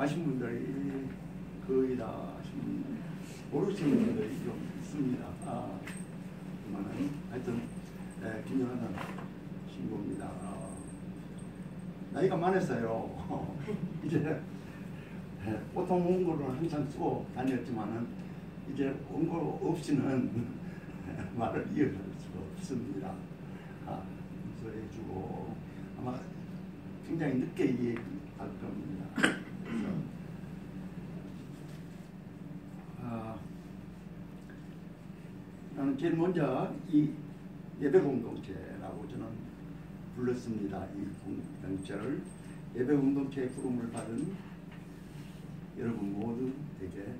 아신 분들이 거의 다 모르시는 분들이 좀 있습니다. 그러면은 하여튼 김영환 신부입니다. 나이가 많아서요. 이제 보통 원고를 항상 쓰고 다녔지만은 이제 원고 없이는 말을 이어갈 수가 없습니다. 용서해주고 아마 굉장히 늦게 이해할 겁니다. 그래서 나는 제일 먼저 이 예배 공동체라고 저는 불렀습니다. 이 공동체를 예배 공동체의 부름을 받은 여러분 모두에게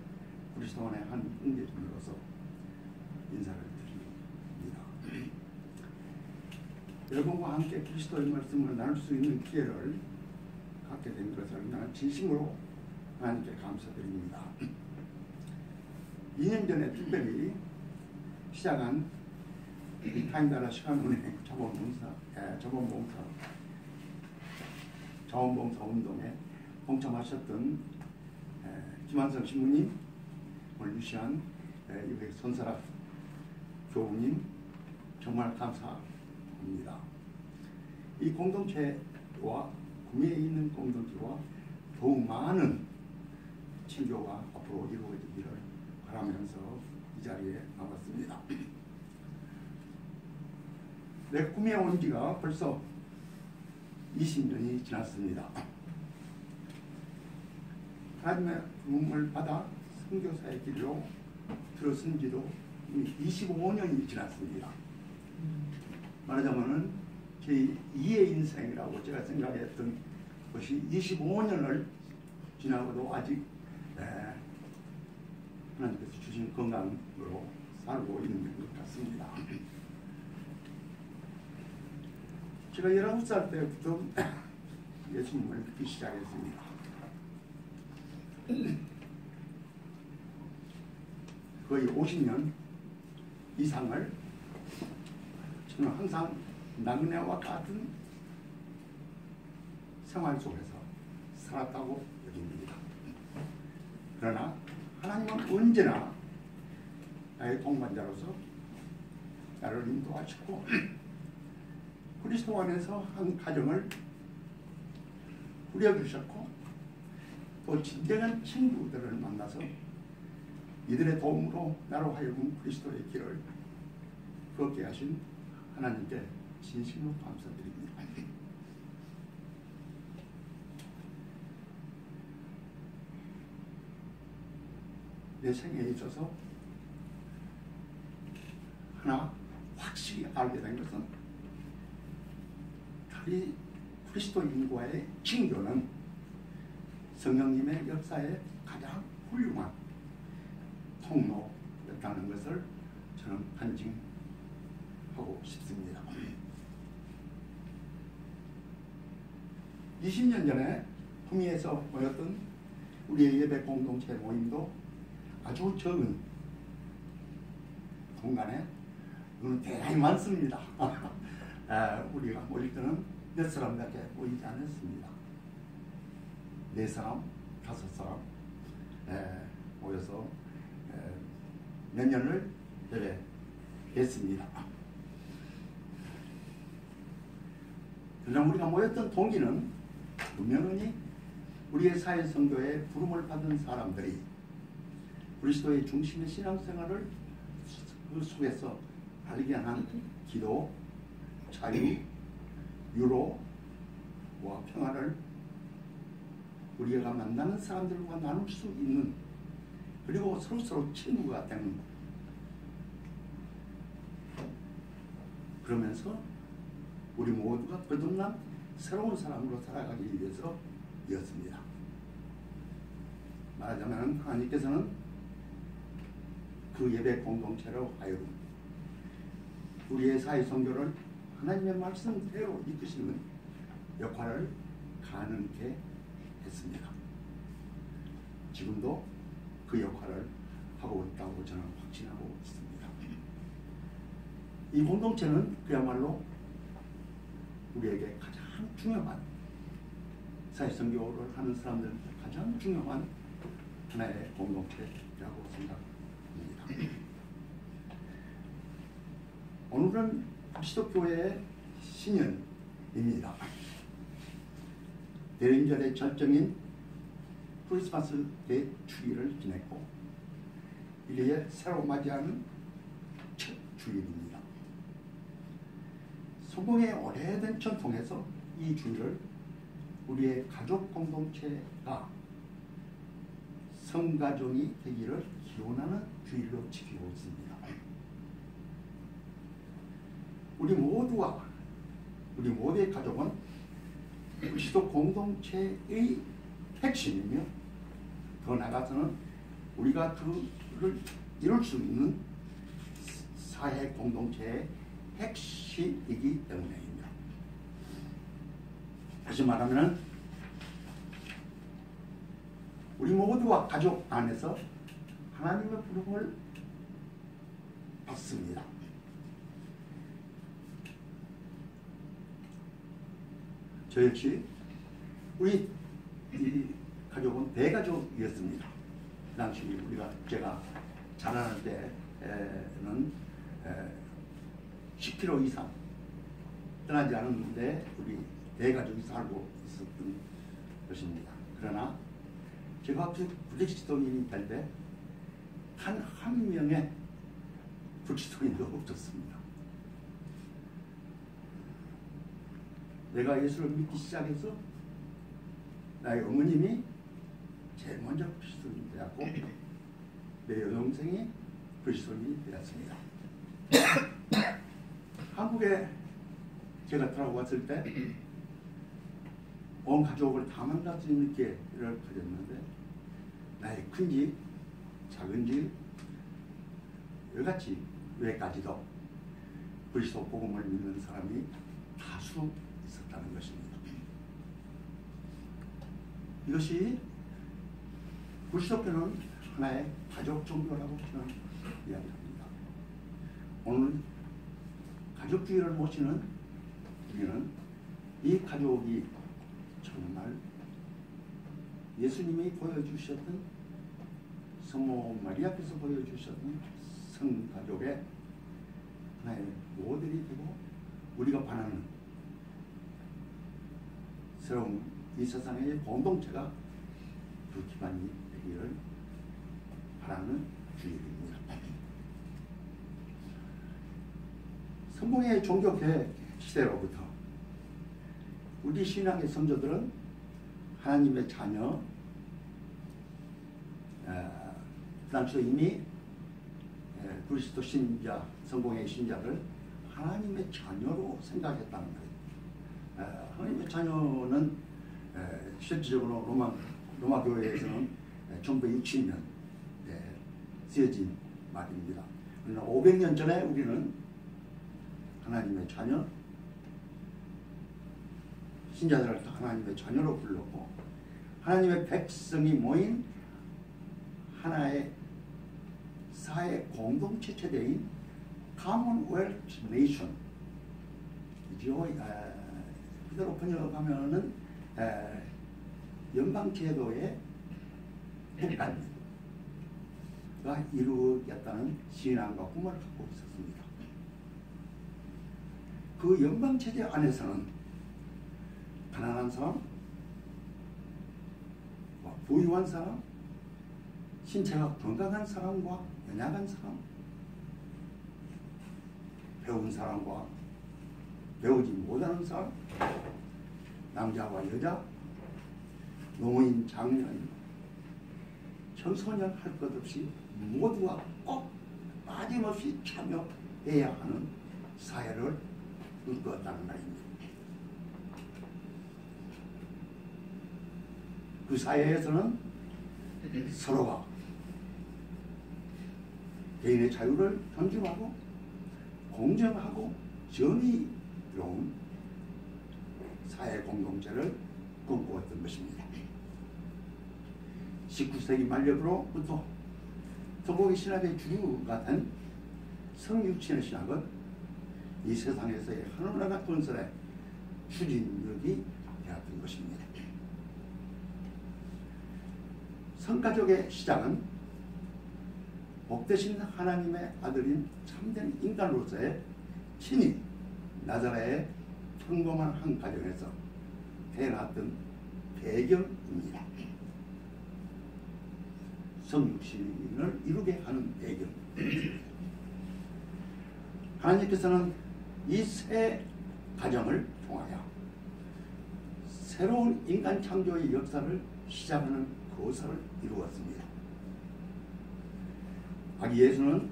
그리스도 안의 한 형제님으로서 인사를 드립니다. 여러분과 함께 그리스도의 말씀을 나눌 수 있는 기회를 갖게 된 것을 나는 진심으로 하나님께 감사드립니다. 2년 전에 특별히 시작한 타임나라 시간은행 자원봉사 운동에 동참하셨던 김한성 신부님, 오늘 유시한 이백 손사락 교우님 정말 감사합니다. 이 공동체와 구미에 있는 공동체와 더욱 많은 친교가 앞으로 이루어지기를 바라면서 이 자리에 나왔습니다. 내 구미에 온 지가 벌써 20년이 지났습니다. 하나님의 부름을 받아 선교사의 길로 들어선 지도 이미 25년이 지났습니다. 말하자면은 제 2의 인생이라고 제가 생각했던 것이 25년을 지나고도 아직 하나님께서 주신 건강으로 살고 있는 것 같습니다. 제가 19살 때부터 예수님을 믿기 시작했습니다. 거의 50년 이상을 저는 항상 낙내와 같은 생활 속에서 살았다고 여깁니다. 그러나 하나님은 언제나 나의 동반자로서 나를 인도하시고 그리스도 안에서 한 가정을 꾸려주셨고 또 진정한 친구들을 만나서 이들의 도움으로 나로 하여금 그리스도의 길을 걷게 하신 하나님께 진심으로 감사드립니다. 내 생애에 있어서 하나 확실히 알게 된 것은 그리스도인과의 친교는 성령님의 역사의 가장 훌륭한 통로였다는 것을 저는 간증하고 싶습니다. 20년 전에 구미에서 모였던 우리의 예배 공동체 모임도 아주 적은 공간에 이거는 대단히 많습니다. 우리가 모일 때는 몇 사람밖에 모이지 않았습니다. 4사람, 5사람 모여서 몇 년을 예배했습니다. 그러나 우리가 모였던 동기는 분명히 우리의 사회 선교에 부름을 받은 사람들이 그리스도의 중심의 신앙생활을 그 속에서 발견한 기도, 자유, 유로와 평화를 우리가 만나는 사람들과 나눌 수 있는, 그리고 서로 친구가 되는, 그러면서 우리 모두가 거듭난 새로운 사람으로 살아가기 위해서였습니다. 말하자면 하나님께서는 그 예배 공동체로 하여금 우리의 사회 선교를 하나님의 말씀대로 이끄시는 역할을 가능케 했습니다. 지금도 그 역할을 하고 있다고 저는 확신하고 있습니다. 이 공동체는 그야말로 우리에게 가장 중요한 사회선교를 하는 사람들한테 가장 중요한 하나의 공동체라고 생각합니다. 오늘은 그리스도교회의 신년입니다. 대림절의 절정인 크리스마스 대주일을 지냈고 이래에 새로 맞이하는 첫 주일입니다. 성공의 오래된 전통에서 이 주일을 우리의 가족 공동체가 성가족이 되기를 기원하는 주일로 지키고 있습니다. 우리 모두의 가족은 그리스도 공동체의 핵심이며 더 나아가서는 우리가 그를 이룰 수 있는 사회 공동체의 핵심이기 때문입니다. 다시 말하면 우리 모두가 가족 안에서 하나님의 부름을 받습니다. 저 역시 우리 이 가족은 대가족이었습니다. 그 당시 제가 자라날 때는 10km 이상 떠나지 않았는데 우리 대가족이 살고 있었던 것입니다. 그러나 제가 그리스도인이 될 때 한 명의 그리스도인도 없었습니다. 내가 예수를 믿기 시작해서 나의 어머님이 제일 먼저 그리스도인이 되었고 내 여동생이 그리스도인이 되었습니다. 한국에 제가 돌아왔을 때 온 가족을 다 만날 수 있는 기회를 가졌는데 나의 큰 집, 작은 집, 여기같이 외까지도 그리스도 복음을 믿는 사람이 다수 있었다는 것입니다. 이것이 그리스도교는 하나의 가족 종교라고 저는 이야기합니다. 오늘 가족주의를 모시는 우리는 이 가족이 정말 예수님이 보여주셨던 성모 마리아께서 보여주셨던 성가족의 하나의 모델이 되고 우리가 바라는 새로운 이 세상의 공동체가 그 기반이 되기를 바라는 주일입니다. 성공의 종교개혁 시대로부터 우리 신앙의 성도들은 하나님의 자녀, 그 당시에 이미 그리스도 신자, 성공의 신자를 하나님의 자녀로 생각했다는 거예요. 하나님의 자녀는 실질적으로 로마 교회에서는 1960년 쓰여진 말입니다. 그러나 500년 전에 우리는 하나님의 자녀, 신자들을 하나님의 자녀로 불렀고 하나님의 백성이 모인 하나의 사회 공동체 체제인 Commonwealth Nation 이죠. 그대로 번역하면은 연방제도의 국가가 이루겠다는 신앙과 꿈을 갖고 있었습니다. 그 연방체제 안에서는 가난한 사람, 부유한 사람, 신체가 건강한 사람과 연약한 사람, 배운 사람과 배우지 못하는 사람, 남자와 여자, 노인, 장년, 청소년 할 것 없이 모두가 꼭 빠짐없이 참여해야 하는 사회를 이끌었다는 말입니다. 그 사회에서는 서로가 개인의 자유를 존중하고 공정하고 정의로운 사회 공동체를 꿈꾸었던 것입니다. 19세기 말년으로부터 서구의 신학의 주류가 된 성육신의 신학은 이 세상에서의 하늘나라 건설의 추진력이 되었던 것입니다. 성가족의 시작은 복되신 하나님의 아들인 참된 인간으로서의 친히 나자렛의 평범한 한 가정에서 태어났던 배경입니다. 성육신을 이루게 하는 배경. 하나님께서는 이 새 가정을 통하여 새로운 인간 창조의 역사를 시작하는 거사를 이루었습니다. 아기 예수는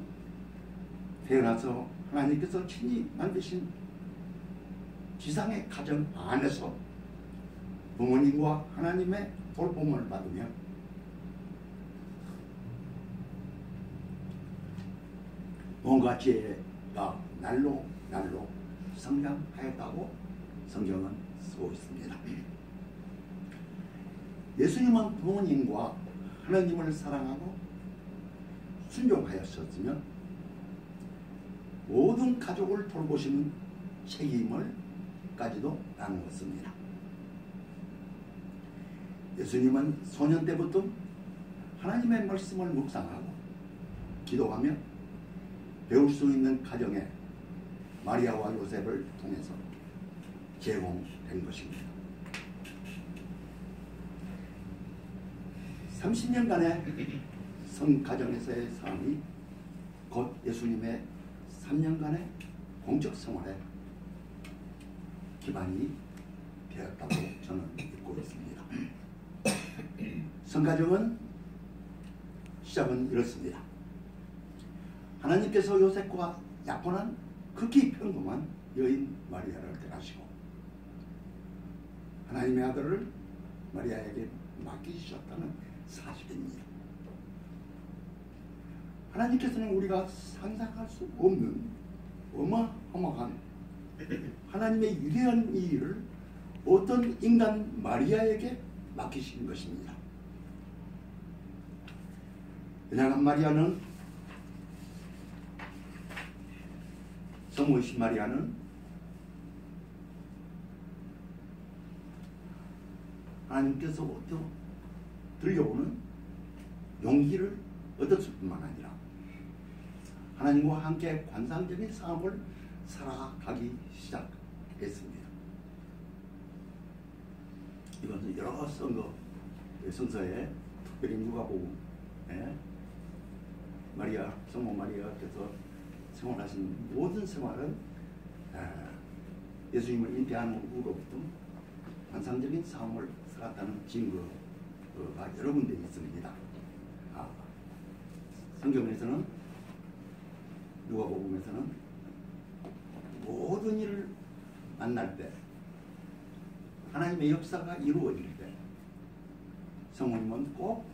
태어나서 하나님께서 친히 만드신 지상의 가정 안에서 부모님과 하나님의 돌봄을 받으며 뭔가 지혜가 날로 성장하였다고 성경은 쓰고 있습니다. 예수님은 부모님과 하나님을 사랑하고 순종하였었으며 모든 가족을 돌보시는 책임을까지도 나누었습니다. 예수님은 소년 때부터 하나님의 말씀을 묵상하고 기도하며 배울 수 있는 가정에 마리아와 요셉을 통해서 제공된 것입니다. 30년간의 성가정에서의 삶이 곧 예수님의 3년간의 공적 생활에 기반이 되었다고 저는 믿고 있습니다. 성가정은 시작은 이렇습니다. 하나님께서 요셉과 약혼한 극히 평범한 여인 마리아를 택하시고 하나님의 아들을 마리아에게 맡기셨다는 사실입니다. 하나님께서는 우리가 상상할 수 없는 어마어마한 하나님의 위대한 이 일을 어떤 인간 마리아에게 맡기신 것입니다. 은행한 마리아는 성모이신 마리아는 하나님께서부터 들려오는 용기를 얻었을 뿐만 아니라 하나님과 함께 관상적인 삶을 살아가기 시작했습니다. 이것은 여러 성서에 특별히 누가복음 마리아, 성모 마리아께서 생활하신 모든 생활은 예수님을 잉태한 후로부터 환상적인 삶을 살았다는 증거가 여러 군데 있습니다. 성경에서는 누가복음에서는 모든 일을 만날 때 하나님의 역사가 이루어질 때 성모님은 꼭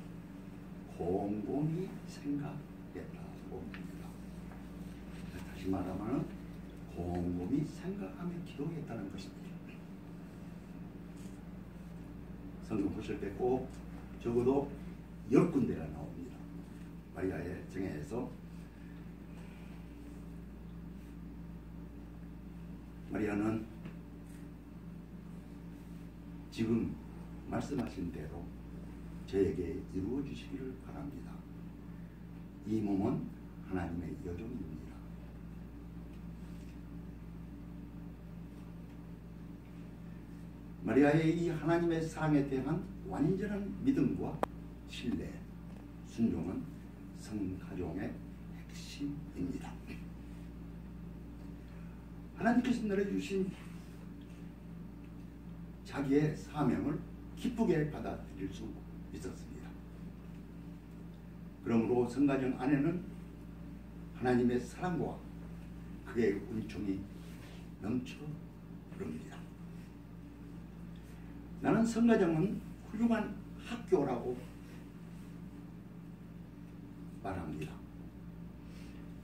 곰곰이 생각했다고 합니다. 다시 말하면 곰곰이 생각하며 기도했다는 것입니다. 성경 보실 때 꼭 적어도 10군데가 나옵니다. 마리아의 정예에서 마리아는 지금 말씀하신 대로 저에게 이루어 주시기를 바랍니다. 이 몸은 하나님의 여종입니다. 마리아의 이 하나님의 사랑에 대한 완전한 믿음과 신뢰, 순종은 성가정의 핵심입니다. 하나님께서 내려주신 자기의 사명을 기쁘게 받아들일 수 있었습니다. 그러므로 성가정 안에는 하나님의 사랑과 그의 은총이 넘쳐 흐릅니다. 나는 성가정은 훌륭한 학교라고 말합니다.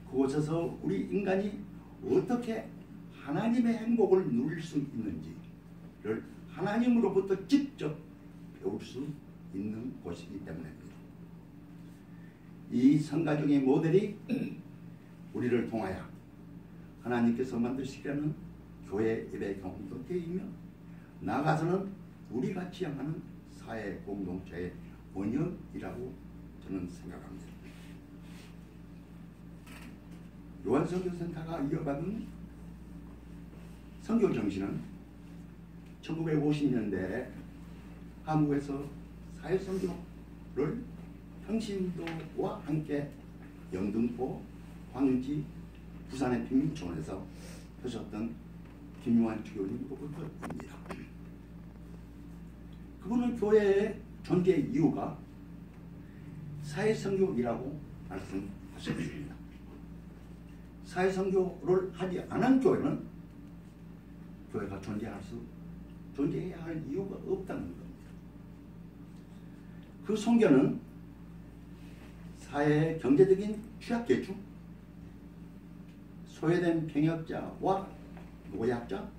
그곳에서 우리 인간이 어떻게 하나님의 행복을 누릴 수 있는지를 하나님으로부터 직접 배울 수 있는 곳이기 때문입니다. 이 성가정의 모델이 우리를 통하여 하나님께서 만드시려는 교회 예배 경험도 되이며 나아가서는 우리가 지향하는 사회 공동체의 번역이라고 저는 생각합니다. 요한선교센터가 이어받은 선교 정신은 1950년대에 한국에서 사회선교를 평신도와 함께 영등포, 광주, 부산의 빈민촌에서 하셨던 김용환 주교님으로부터입니다. 그분은 교회의 존재 이유가 사회선교이라고 말씀하셨습니다. 사회선교를 하지 않은 교회는 교회가 존재해야 할 이유가 없다는 겁니다. 그 선교는 사회의 경제적인 취약계층, 소외된 병역자와 노약자,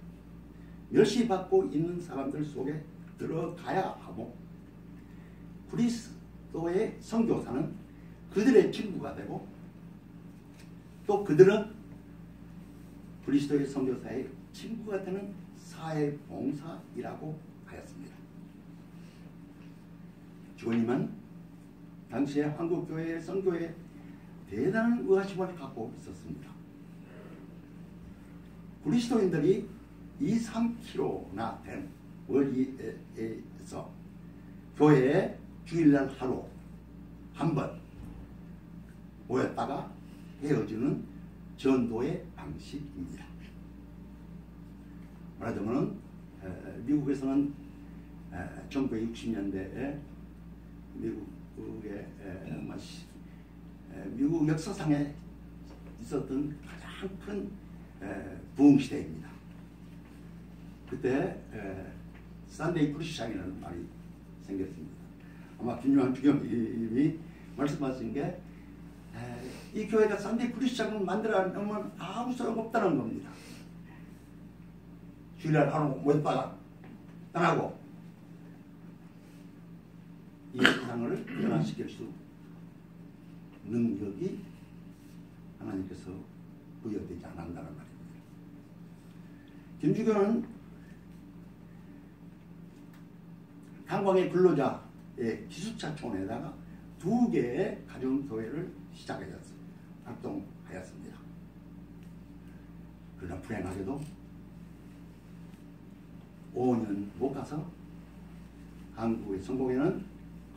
멸시받고 있는 사람들 속에 들어가야 하고, 그리스도의 선교사는 그들의 친구가 되고, 또 그들은 그리스도의 선교사의 친구가 되는 사회봉사이라고 하였습니다. 주님은 당시에 한국교회의 선교에 대단한 의아심을 갖고 있었습니다. 그리스도인들이 2-3km나 된 거리에서 교회에 주일날 하루 한 번 모였다가 헤어지는 전도의 방식입니다. 말하자면 미국에서는 1960년대에 미국 역사상에 있었던 가장 큰 부흥시대입니다. 그때 산데이 크리스찬이라는 말이 생겼습니다. 아마 김용환 주교님이 말씀하신 게 이 교회가 산데이 크리스찬을 만들어 놓으면 아무 소용 없다는 겁니다. 주일날 하루 모였다가 떠나고 이 세상을 변화시킬 수 능력이 하나님께서 부여되지 않는다는 말입니다. 김주교는 탄광의 근로자의 기숙사촌에다가 2개의 가정교회를 활동하였습니다. 그러나 불행하게도 5년 못 가서 한국의 성공회는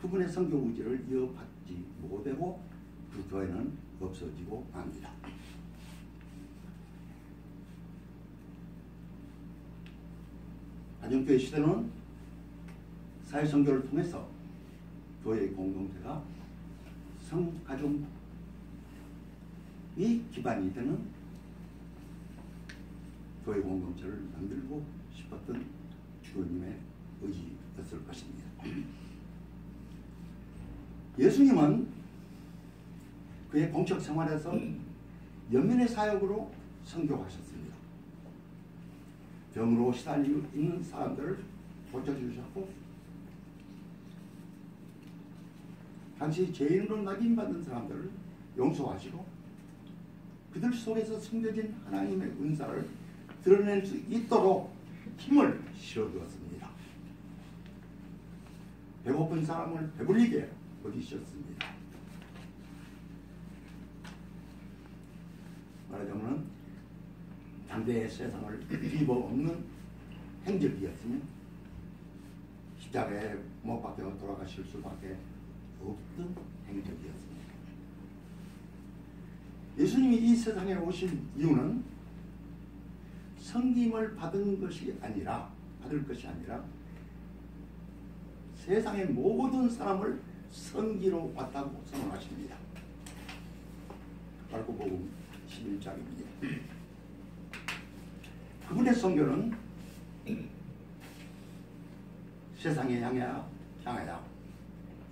그분의 선교 의지를 이어받지 못하고 그 교회는 없어지고 맙니다. 가정교회 시대는 사회선교를 통해서 교회의 공동체가 성가정이 기반이 되는 교회 공동체를 만들고 싶었던 주교님의 의지였을 것입니다. 예수님은 그의 공적 생활에서 연민의 사역으로 선교하셨습니다. 병으로 시달리고 있는 사람들을 고쳐주셨고, 당시 죄인으로 낙인받은 사람들을 용서하시고, 그들 속에서 숨겨진 하나님의 은사를 드러낼 수 있도록 힘을 실어주었습니다. 배고픈 사람을 배불리게 먹이셨습니다. 말하자면 당대의 세상을 뒤집어엎는 행적이었으면 십자가에 못 박혀 돌아가실 수밖에 없던 행적이었습니다. 예수님이 이 세상에 오신 이유는 섬김을 받을 것이 아니라 세상의 모든 사람을 섬기러 왔다고 선언하십니다. 마르코복음 11장입니다. 그분의 선교는 세상에 향하여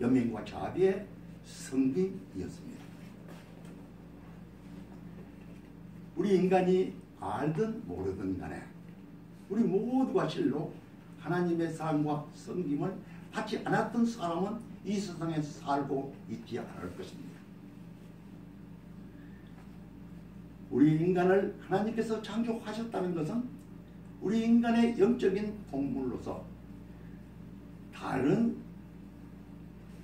연민과 자비의 섬김이었습니다. 우리 인간이 알든 모르든 간에 우리 모두가 실로 하나님의 사랑과 섬김을 받지 않았던 사람은 이 세상에 살고 있지 않을 것입니다. 우리 인간을 하나님께서 창조하셨다는 것은 우리 인간의 영적인 동물로서 다른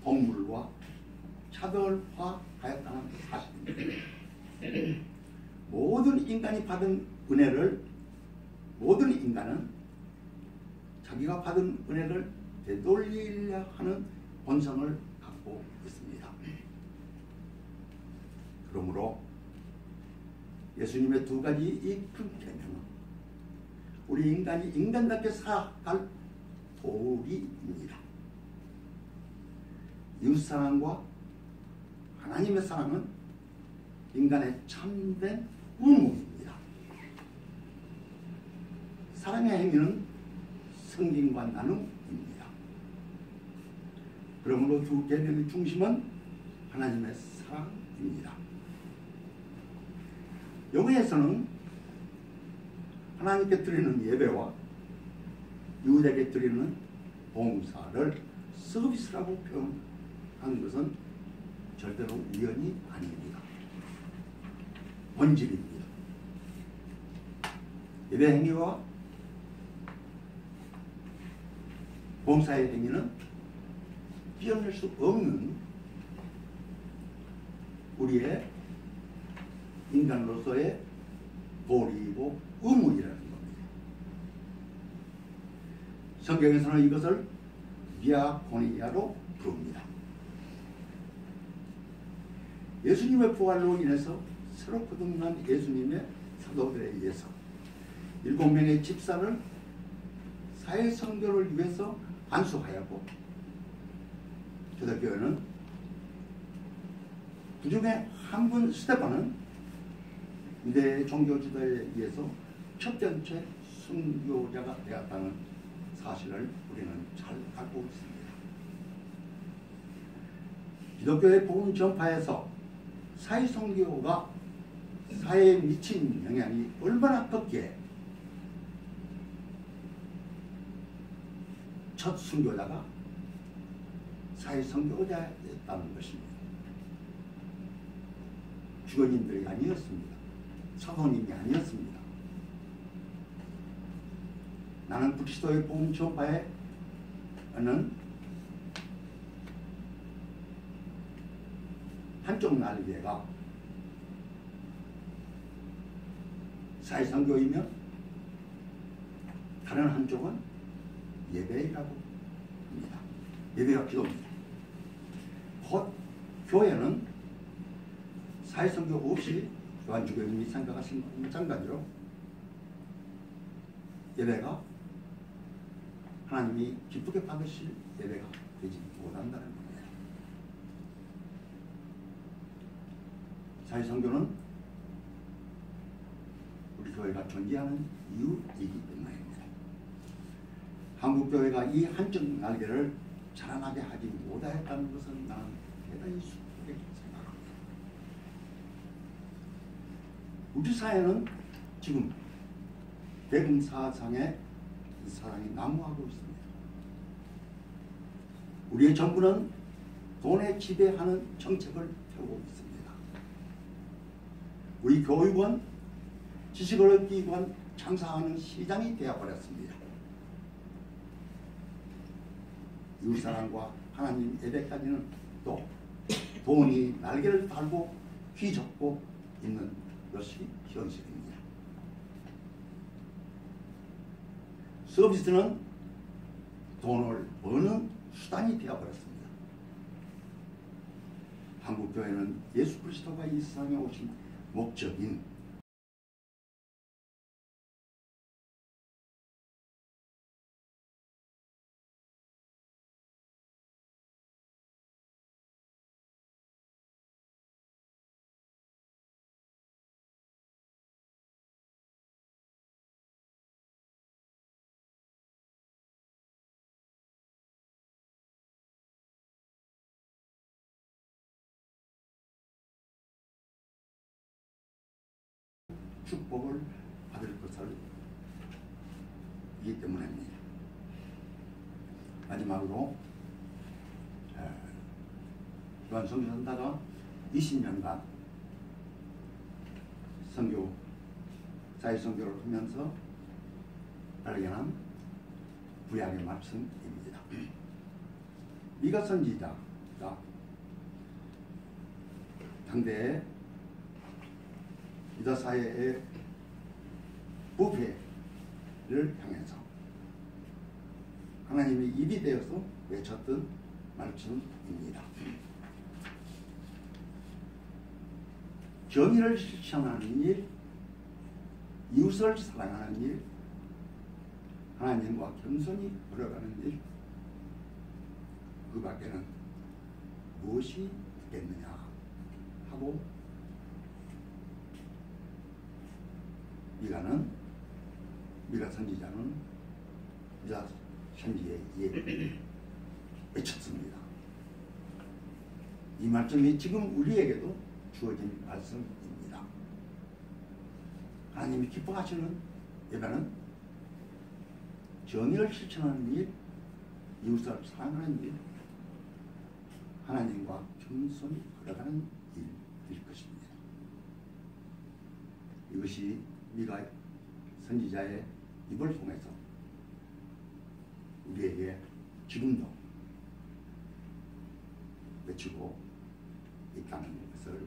동물과 차별화하였다는 사실입니다. 모든 인간이 받은 은혜를 모든 인간은 자기가 받은 은혜를 되돌리려 하는 본성을 갖고 있습니다. 그러므로 예수님의 두 가지 이 큰 계명은 우리 인간이 인간답게 살아갈 도리입니다. 이웃사랑과 하나님의 사랑은 인간의 참된 의무입니다. 사랑의 행위는 성김과 나눔입니다. 그러므로 두 계명의 중심은 하나님의 사랑입니다. 여기에서는 하나님께 드리는 예배와 이웃에게 드리는 봉사를 서비스라고 표현하는 것은 절대로 우연이 아닙니다. 본질입니다. 예배 행위와 봉사의 행위는 뛰어낼 수 없는 우리의 인간으로서의 도리이고 의무이라는 겁니다. 성경에서는 이것을 디아코니아로 부릅니다. 예수님의 부활로 인해서 새로 거듭난 예수님의 사도들에 의해서 7명의 집사를 사회선교를 위해서 안수하였고 초대교회는 그 중에 한 분 스데반은 유대 종교 지도에 의해서 첫 번째 순교자가 되었다는 사실을 우리는 잘 알고 있습니다. 기독교의 복음 전파에서 사회선교가 사회에 미친 영향이 얼마나 컸기에 첫 순교자가 사회선교자였다는 것입니다. 주거님들이 아니었습니다. 사도님이 아니었습니다. 나는 그리스도의 복음 전파에는 한쪽 날개가 사회선교이며 다른 한쪽은 예배라고 합니다. 예배가 기도입니다. 곧 교회는 사회선교 없이 요한주교님이 생각하신 마찬가지로 예배가 하나님이 기쁘게 받으실 예배가 되지 못한다는 겁니다. 사회선교는 우리 교회가 존재하는 이유이기 때문입니다. 한국교회가 이 한쪽 날개를 자라나게 하지 못하였다는 것은 나는 대단히 수고하게 생각합니다. 우리 사회는 지금 대금사상의 사랑이 난무하고 있습니다. 우리의 정부는 돈에 지배하는 정책을 펴고 있습니다. 우리 교육은 지식을 얻기 위한 장사하는 시장이 되어버렸습니다. 이웃사랑과 하나님 예배까지는 또 돈이 날개를 달고 휘젓고 있는 것이 현실입니다. 서비스는 돈을 버는 수단이 되어버렸습니다. 한국교회는 예수 그리스도가 이 세상에 오신 목적인 축복을 받을 것을 이기 때문입니다. 마지막으로 요한 선교사가 20년간 사회선교를 하면서 발견한 구약의 말씀입니다. 미가 선지자 것입니다. 당대 유다 사회의 부패를 향해서 하나님이 입이 되어서 외쳤던 말씀입니다. 정의를 실천하는 일, 이웃을 사랑하는 일, 하나님과 겸손히 걸어가는 일, 그 밖에는 무엇이 있겠느냐 하고 미가 선지자는 유다 선지에 의해 외쳤습니다. 이 말씀이 지금 우리에게도 주어진 말씀입니다. 하나님이 기뻐하시는 예배는 정의를 실천하는 일, 이웃을 사랑하는 일, 하나님과 겸손히 걸어가는 일일 것입니다. 이것이 미가 선지자의 입을 통해서 우리에게 지금도 외치고 있다는 것을